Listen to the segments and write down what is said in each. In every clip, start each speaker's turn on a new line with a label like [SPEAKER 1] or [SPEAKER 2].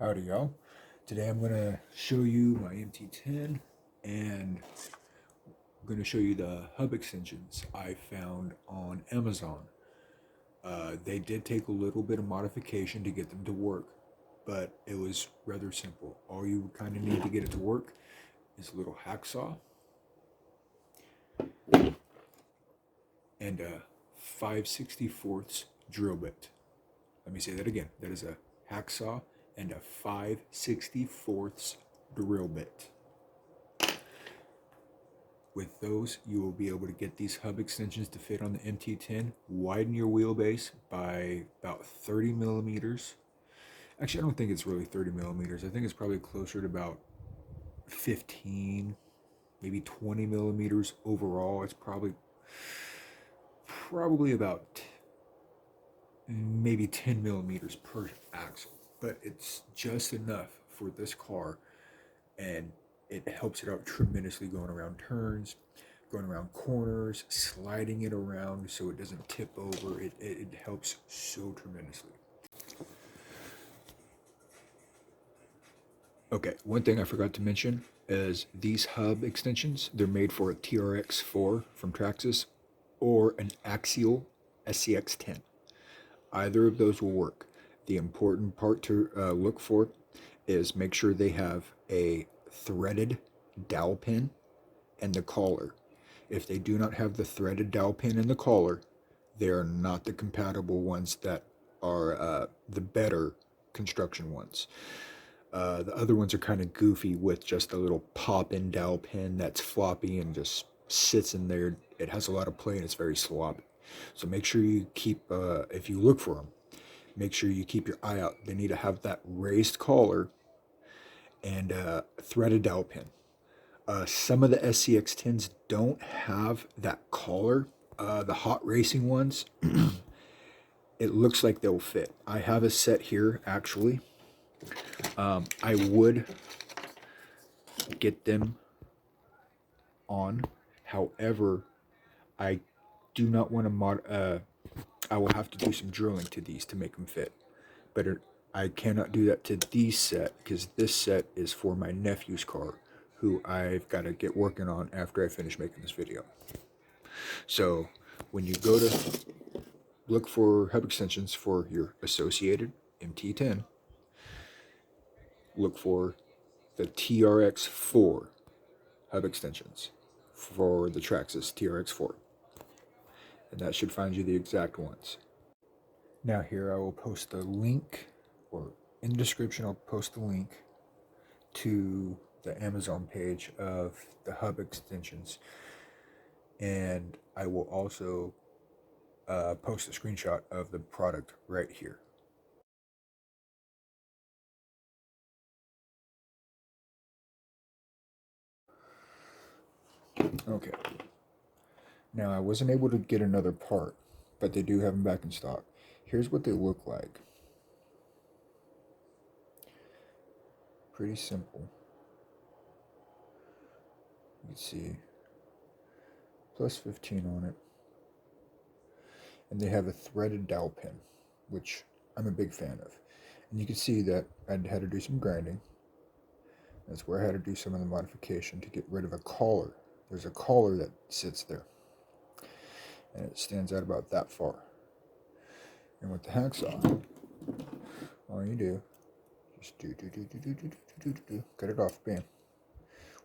[SPEAKER 1] Howdy y'all. Today I'm going to show you my MT10 and I'm going to show you the hub extensions I found on Amazon. They did take a little bit of modification to get them to work, but it was rather simple. All you kind of need to get it to work is a little hacksaw and a 5/64 drill bit. Let me say that again. That is a hacksaw and a 5/64 drill bit. With those, you will be able to get these hub extensions to fit on the MT10, widen your wheelbase by about 30 millimeters. Actually, I don't think it's really 30 millimeters. I think it's probably closer to about 15, maybe 20 millimeters overall. It's probably about maybe 10 millimeters per axle, but it's just enough for this car, and it helps it out tremendously going around turns, going around corners, sliding it around so it doesn't tip over. It helps so tremendously. Okay, one thing I forgot to mention is these hub extensions, they're made for a TRX4 from Traxxas or an Axial SCX10. Either of those will work. The important part to look for is make sure they have a threaded dowel pin and the collar. If they do not have the threaded dowel pin and the collar, they are not the compatible ones that are the better construction ones. The other ones are kind of goofy with just a little pop-in dowel pin that's floppy and just sits in there. It has a lot of play and it's very sloppy. So make sure you keep, if you look for them, make sure you keep your eye out. They need to have that raised collar and a threaded dowel pin. Some of the SCX10s don't have that collar. The hot racing ones, it looks like they'll fit. I have a set here actually. I would get them on. However, I do not want to I will have to do some drilling to these to make them fit. But I cannot do that to these set because this set is for my nephew's car, who I've got to get working on after I finish making this video. So when you go to look for hub extensions for your associated MT10, look for the TRX4 hub extensions for the Traxxas TRX4. And that should find you the exact ones. Now here I will post a link, or in the description I'll post a link to the Amazon page of the hub extensions, and I will also post a screenshot of the product right here. Okay, now I wasn't able to get another part, but they do have them back in stock. Here's what they look like. Pretty simple. You can see plus 15 on it. And they have a threaded dowel pin, which I'm a big fan of. And you can see that I had to do some grinding. That's where I had to do some of the modification to get rid of a collar. There's a collar that sits there, and it stands out about that far. And with the hacksaw, all you do, just cut it off, bam.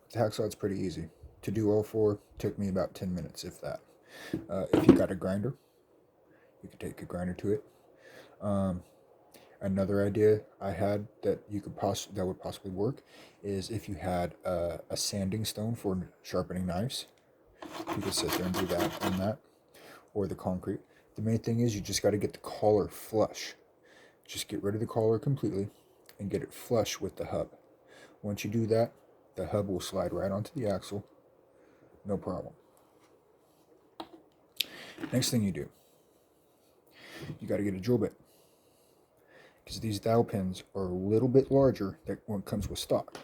[SPEAKER 1] With the hacksaw, it's pretty easy. To do all four took me about 10 minutes, if that. If you got a grinder, you could take a grinder to it. Another idea I had that that would possibly work is if you had a sanding stone for sharpening knives. You could sit there and do that on that, or the concrete. The main thing is you just got to get the collar flush. Just get rid of the collar completely and get it flush with the hub. Once you do that, the hub will slide right onto the axle, no problem. Next thing you do, you got to get a drill bit, because these dowel pins are a little bit larger than what comes with stock.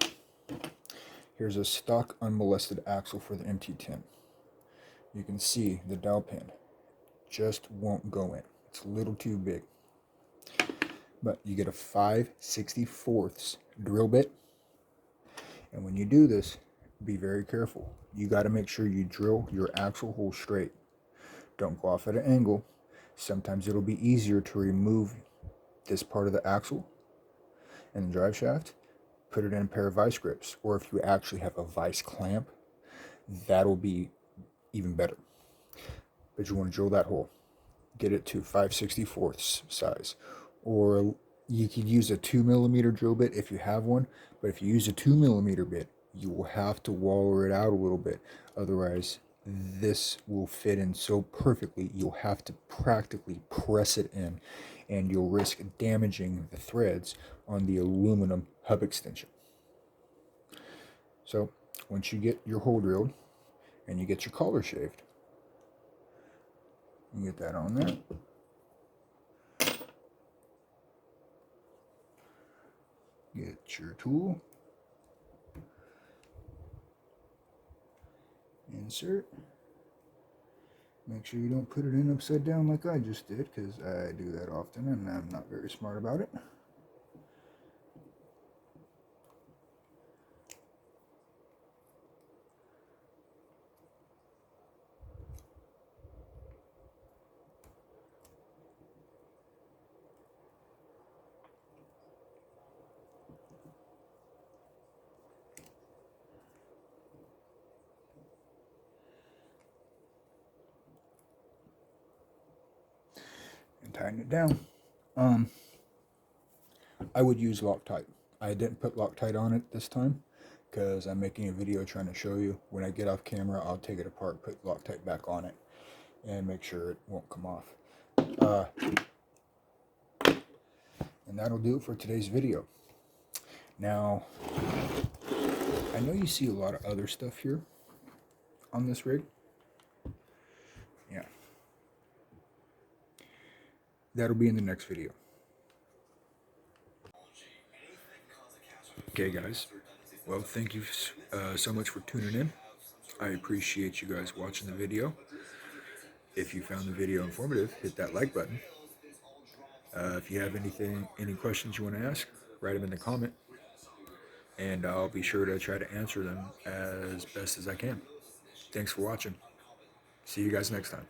[SPEAKER 1] Here's a stock unmolested axle for the MT10. You can see the dowel pin just won't go in. It's a little too big. But you get a 5/64 drill bit, and when you do this, be very careful. You got to make sure you drill your actual hole straight. Don't go off at an angle. Sometimes it'll be easier to remove this part of the axle and the drive shaft, put it in a pair of vice grips, or if you actually have a vice clamp, that'll be even better. But you want to drill that hole, get it to 5/64 size, or you could use a 2mm drill bit if you have one. But if you use a 2mm bit, you will have to waller it out a little bit, otherwise this will fit in so perfectly you'll have to practically press it in, and you'll risk damaging the threads on the aluminum hub extension. So once you get your hole drilled and you get your collar shaved, you get that on there. Get your tool, insert. Make sure you don't put it in upside down like I just did, because I do that often and I'm not very smart about it. And tighten it down. I would use Loctite. I didn't put Loctite on it this time because I'm making a video trying to show you. When I get off camera, I'll take it apart, put Loctite back on it, and make sure it won't come off. And that'll do it for today's video. Now, I know you see a lot of other stuff here on this rig. Yeah. That'll be in the next video. Okay, guys. Well, thank you so much for tuning in. I appreciate you guys watching the video. If you found the video informative, hit that like button. If you have any questions you want to ask, write them in the comment, and I'll be sure to try to answer them as best as I can. Thanks for watching. See you guys next time.